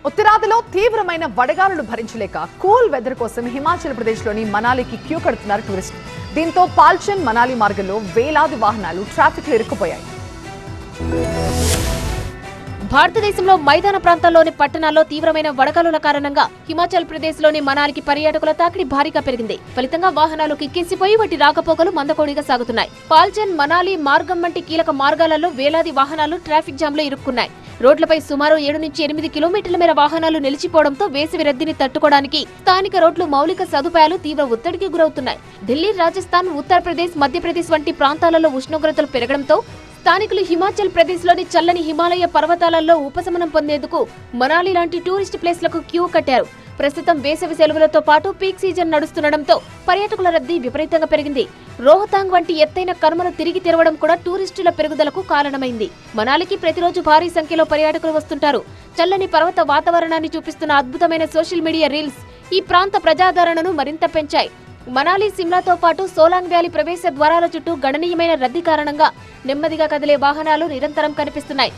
ఉత్తరాదిలో తీవ్రమైన వడగాలులు భరించలేక కూల్ వెదర్ కోసం హిమాచల్ ప్రదేశ్లోని మనాలికి క్యూ కడుతున్నారు టూరిస్టులు. దీంతో పాల్చన్ మనాలి మార్గంలో వేలాది వాహనాలు ట్రాఫిక్లో ఇరుక్కుపోయాయి. భారతదేశంలో మైదాన ప్రాంతాల్లోని పట్టణాల్లో తీవ్రమైన వడగాలుల కారణంగా హిమాచల్ ప్రదేశ్ లోని మనాలికి పర్యాటకుల తాకిడి భారీగా పెరిగింది. ఫలితంగా వాహనాలు కిక్కేసిపోయి వాటి రాకపోకలు మందకోడిగా సాగుతున్నాయి. పాల్చన్ మనాలి మార్గం వంటి కీలక మార్గాలలో వేలాది వాహనాలు ట్రాఫిక్ జామ్ లో ఇరుక్కున్నాయి. రోడ్లపై సుమారు 7 నుంచి 8 కిలోమీటర్ల మేర వాహనాలు నిలిచిపోవడంతో వేసవి రద్దీని తట్టుకోవడానికి స్థానిక రోడ్లు మౌలిక సదుపాయాలు తీవ్ర ఒత్తిడికి గురవుతున్నాయి. ఢిల్లీ, రాజస్థాన్, ఉత్తరప్రదేశ్, మధ్యప్రదేశ్ వంటి ప్రాంతాలలో ఉష్ణోగ్రతలు పెరగడంతో స్థానికులు హిమాచల్ ప్రదేశ్ లోని చల్లని హిమాలయ పర్వతాలలో ఉపశమనం పొందేందుకు మనాలి లాంటి టూరిస్ట్ ప్లేస్లకు క్యూ కట్టారు. ప్రస్తుతం వేసవి సెలవులతో పాటు పీక్ సీజన్ నడుస్తుండటంతో పర్యాటకుల రద్దీ విపరీతంగా పెరిగింది. రోహతాంగ్ వంటి ఎత్తైన కనుమను తిరిగి తెరవడం కూడా టూరిస్టుల పెరుగుదలకు కారణమైంది. మనాలికి ప్రతిరోజు భారీ సంఖ్యలో పర్యాటకులు వస్తుంటారు. చల్లని పర్వత వాతావరణాన్ని చూపిస్తున్న అద్భుతమైన సోషల్ మీడియా రీల్స్ ఈ ప్రాంత ప్రజాదరణను మరింత పెంచాయి. మనాలి, సిమ్లాతో పాటు సోలాంగ్ వ్యాలీ ప్రవేశ ద్వారాల చుట్టూ గణనీయమైన రద్దీ కారణంగా నెమ్మదిగా కదిలే వాహనాలు నిరంతరం కనిపిస్తున్నాయి.